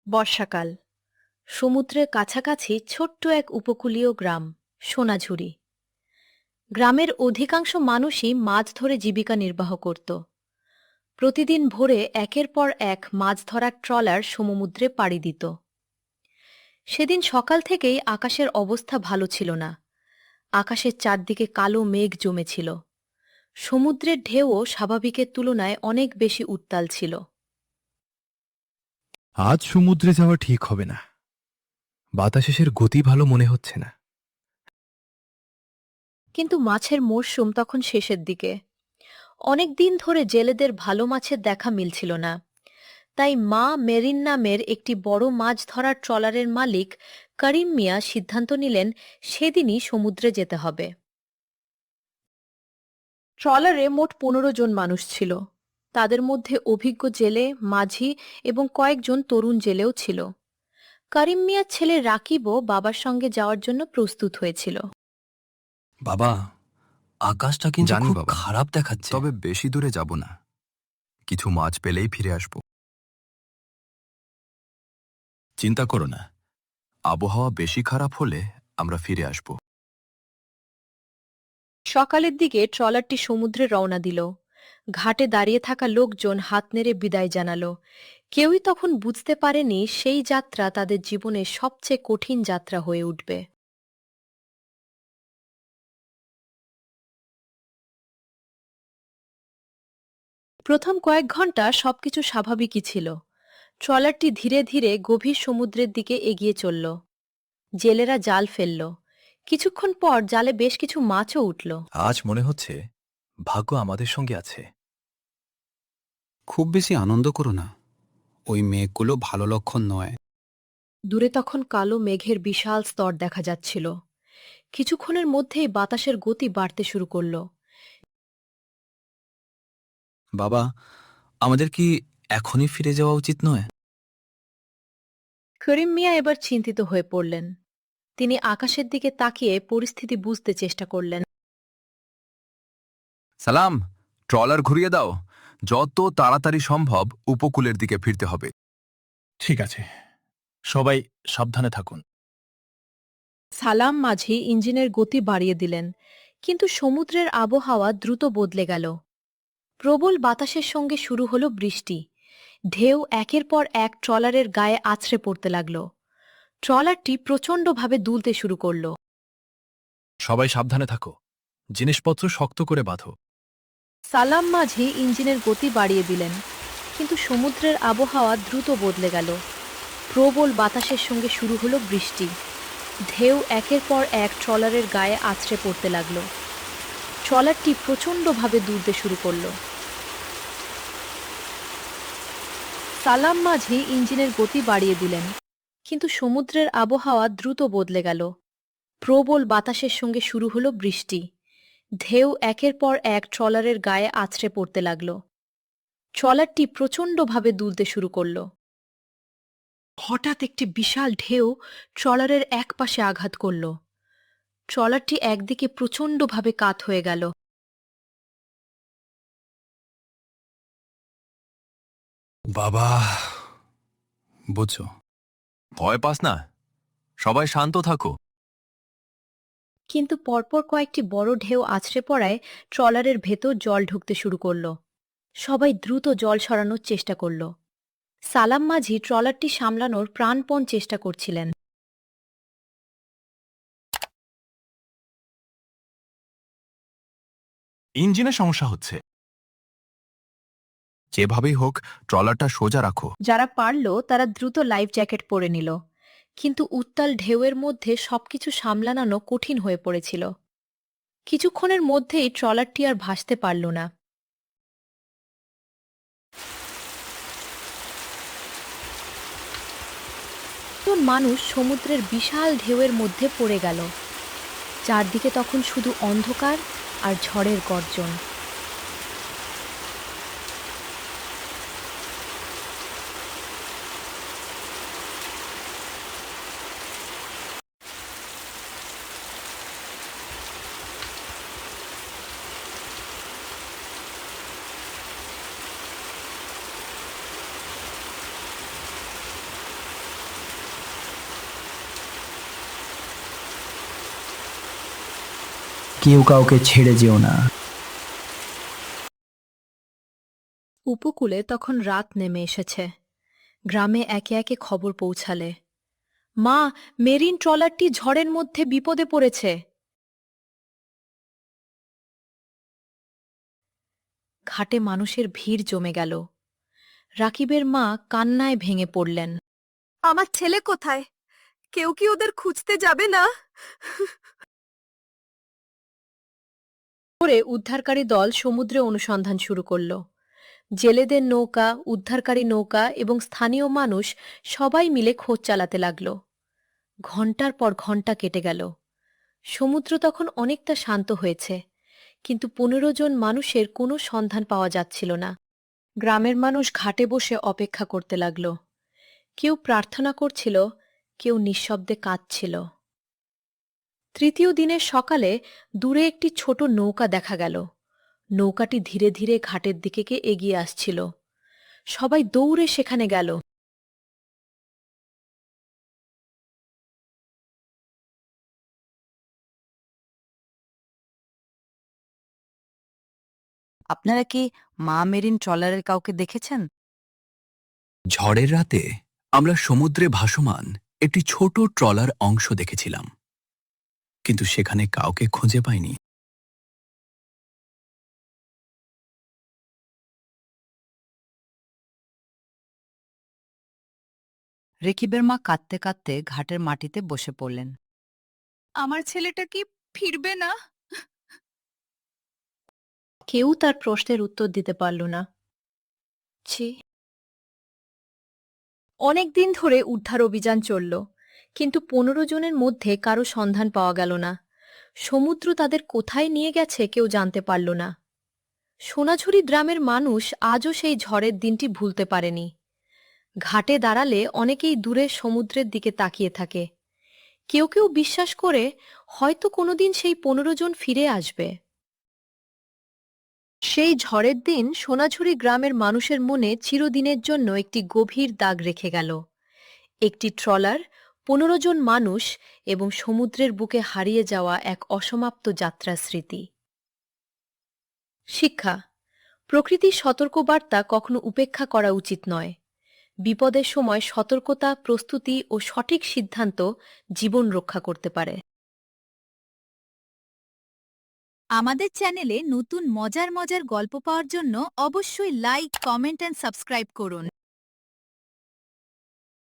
বর্ষাকাল। সমুদ্রের কাছাকাছি ছোট্ট এক উপকূলীয় গ্রাম, সোনাঝুরি। গ্রামের অধিকাংশ মানুষই মাছ ধরে জীবিকা নির্বাহ করত। প্রতিদিন ভোরে একের পর এক মাছ ধরার ট্রলার সমুদ্রে পাড়ি দিত। সেদিন সকাল থেকেই আকাশের অবস্থা ভালো ছিল না। আকাশের চারদিকে কালো মেঘ জমেছিল। সমুদ্রের ঢেউও স্বাভাবিকের তুলনায় অনেক বেশি উত্তাল ছিল। আজ সমুদ্রে যাওয়া ঠিক হবে না। বাতাসের গতি ভালো মনে হচ্ছে না। কিন্তু মাছের মরশুম তখন শেষের দিকে। অনেক দিন ধরে জেলেদের ভালো মাছের দেখা মিলছিল না। তাই মা মেরিন নামের একটি বড় মাছ ধরার ট্রলারের মালিক করিম মিয়া সিদ্ধান্ত নিলেন সেদিনই সমুদ্রে যেতে হবে। ট্রলারে মোট ১৫ জন মানুষ ছিল। তাদের মধ্যে অভিজ্ঞ জেলে, মাঝি এবং কয়েকজন তরুণ জেলেও ছিল। করিম মিয়ার ছেলে রাকিবও বাবার সঙ্গে যাওয়ার জন্য প্রস্তুত হয়েছিল। বাবা, আকাশটা কিন্তু জানি খুব বাবা, খারাপ দেখাচ্ছে। তবে বেশি দূরে যাব না। কিছু মাছ পেলেই ফিরে আসব। চিন্তা করো না, আবহাওয়া বেশি খারাপ হলে আমরা ফিরে আসব। সকালের দিকে ট্রলারটি সমুদ্রে রওনা দিল। ঘাটে দাঁড়িয়ে থাকা লোকজন হাত নেড়ে বিদায় জানালো। কেউই তখন বুঝতে পারেনি সেই যাত্রা তাদের জীবনের সবচেয়ে কঠিন যাত্রা হয়ে উঠবে। প্রথম কয়েক ঘন্টা সবকিছু স্বাভাবিকই ছিল। ট্রলারটি ধীরে ধীরে গভীর সমুদ্রের দিকে এগিয়ে চলল। জেলেরা জাল ফেলল। কিছুক্ষণ পর জালে বেশ কিছু মাছও উঠল। আজ মনে হচ্ছে ভাগ্য আমাদের সঙ্গে আছে। খুব বেশি আনন্দ করো না, ওই মেঘগুলো ভালো লক্ষণ নয়। দূরে তখন কালো মেঘের বিশাল স্তর দেখা যাচ্ছিল। কিছুক্ষণের মধ্যেই বাতাসের গতি বাড়তে শুরু করল। বাবা, আমাদের কি এখনই ফিরে যাওয়া উচিত নয়? করিম মিয়া এবার চিন্তিত হয়ে পড়লেন। তিনি আকাশের দিকে তাকিয়ে পরিস্থিতি বুঝতে চেষ্টা করলেন। সালাম, ট্রলার ঘুরিয়ে দাও। যত তাড়াতাড়ি সম্ভব উপকূলের দিকে ফিরতে হবে। ঠিক আছে, সবাই সাবধানে থাকুন। সালাম মাঝি ইঞ্জিনের গতি বাড়িয়ে দিলেন, কিন্তু সমুদ্রের আবহাওয়া দ্রুত বদলে গেল। প্রবল বাতাসের সঙ্গে শুরু হলো বৃষ্টি। ঢেউ একের পর এক ট্রলারের গায়ে আছড়ে পড়তে লাগল। ট্রলারটি প্রচণ্ডভাবে দুলতে শুরু করল। সবাই সাবধানে থাকো, জিনিসপত্র শক্ত করে বাঁধো। সালাম মাঝি ইঞ্জিনের গতি বাড়িয়ে দিলেন, কিন্তু সমুদ্রের আবহাওয়া দ্রুত বদলে গেল। প্রবল বাতাসের সঙ্গে শুরু হলো বৃষ্টি। ঢেউ একের পর এক ট্রলারের গায়ে আছড়ে পড়তে লাগল। ট্রলারটি প্রচণ্ডভাবে দুলতে শুরু করল। সালাম মাঝি ইঞ্জিনের গতি বাড়িয়ে দিলেন, কিন্তু সমুদ্রের আবহাওয়া দ্রুত বদলে গেল। প্রবল বাতাসের সঙ্গে শুরু হলো বৃষ্টি। ঢেউ একের পর এক ট্রলারের গায়ে আছড়ে পড়তে লাগল। ট্রলারটি প্রচণ্ডভাবে দুলতে শুরু করল। হঠাৎ একটি বিশাল ঢেউ ট্রলারের এক পাশে আঘাত করল। ট্রলারটি একদিকে প্রচণ্ডভাবে কাত হয়ে গেল। বাবা, বুঝছো, ভয় পাস না, সবাই শান্ত থাকো। কিন্তু পরপর কয়েকটি বড় ঢেউ আছড়ে পড়ায় ট্রলারের ভেতর জল ঢুকতে শুরু করল। সবাই দ্রুত জল সরানোর চেষ্টা করল। সালাম মাঝি ট্রলারটি সামলানোর প্রাণপণ চেষ্টা করছিলেন। ইঞ্জিনে সমস্যা হচ্ছে। যেভাবেই হোক ট্রলারটা সোজা রাখো। যারা পারল তারা দ্রুত লাইফ জ্যাকেট পরে নিল, কিন্তু উত্তাল ঢেউয়ের মধ্যে সবকিছু সামলানো কঠিন হয়ে পড়েছিল। কিছুক্ষণের মধ্যেই ট্রলারটি আর ভাসতে পারল না। মানুষ সমুদ্রের বিশাল ঢেউয়ের মধ্যে পড়ে গেল। চারদিকে তখন শুধু অন্ধকার আর ঝড়ের গর্জন। কেউ কাউকে ছেড়ে যেও না। উপকূলে তখন রাত নেমে এসেছে। গ্রামে একে একে খবর পৌঁছালে, মা, মেরিন ট্রলারটি ঝড়ের মধ্যে বিপদে পড়েছে। ঘাটে মানুষের ভিড় জমে গেল। রাকিবের মা কান্নায় ভেঙে পড়লেন। আমার ছেলে কোথায়? কেউ কি ওদের খুঁজতে যাবে না? পরে উদ্ধারকারী দল সমুদ্রে অনুসন্ধান শুরু করল। জেলেদের নৌকা, উদ্ধারকারী নৌকা এবং স্থানীয় মানুষ সবাই মিলে খোঁজ চালাতে লাগল। ঘণ্টার পর ঘণ্টা কেটে গেল। সমুদ্র তখন অনেকটা শান্ত হয়েছে, কিন্তু 15 জন মানুষের কোনো সন্ধান পাওয়া যাচ্ছিল না। গ্রামের মানুষ ঘাটে বসে অপেক্ষা করতে লাগল। কেউ প্রার্থনা করছিল, কেউ নিঃশব্দে কাঁদছিল। তৃতীয় দিনের সকালে দূরে একটি ছোট নৌকা দেখা গেল। নৌকাটি ধীরে ধীরে ঘাটের দিকে এগিয়ে আসছিল। সবাই দৌড়ে সেখানে গেল। আপনারা কি মা মেরিন ট্রলারের কাউকে দেখেছেন? ঝড়ের রাতে আমরা সমুদ্রে ভাসমান একটি ছোট ট্রলার অংশ দেখেছিলাম, কিন্তু সেখানে কাউকে খুঁজে পাইনি। রেকিবের মা কাঁদতে কাঁদতে ঘাটের মাটিতে বসে পড়লেন। আমার ছেলেটা কি ফিরবে না? কেউ তার প্রশ্নের উত্তর দিতে পারল না। ছি। অনেক দিন ধরে উদ্ধার অভিযান চলল, কিন্তু 15 জনের মধ্যে কারো সন্ধান পাওয়া গেল না। সমুদ্র তাদের কোথায় নিয়ে গেছে কেউ জানতে পারল না। সোনাঝুরি গ্রামের মানুষ আজও সেই ঝড়ের দিনটি ভুলতে পারেনি। ঘাটে দাঁড়ালে অনেকেই দূরে সমুদ্রের দিকে তাকিয়ে থাকে। কেউ কেউ বিশ্বাস করে হয়তো কোনোদিন সেই 15 জন ফিরে আসবে। সেই ঝড়ের দিন সোনাঝুরি গ্রামের মানুষের মনে চিরদিনের জন্য একটি গভীর দাগ রেখে গেল। একটি ট্রলার, 15 জন মানুষ এবং সমুদ্রের বুকে হারিয়ে যাওয়া এক অসমাপ্ত যাত্রার স্মৃতি। শিক্ষা: প্রকৃতির সতর্কবার্তা কখনো উপেক্ষা করা উচিত নয়। বিপদের সময় সতর্কতা, প্রস্তুতি ও সঠিক সিদ্ধান্ত জীবন রক্ষা করতে পারে। আমাদের চ্যানেলে নতুন মজার মজার গল্প পাওয়ার জন্য অবশ্যই লাইক, কমেন্ট এন্ড সাবস্ক্রাইব করুন।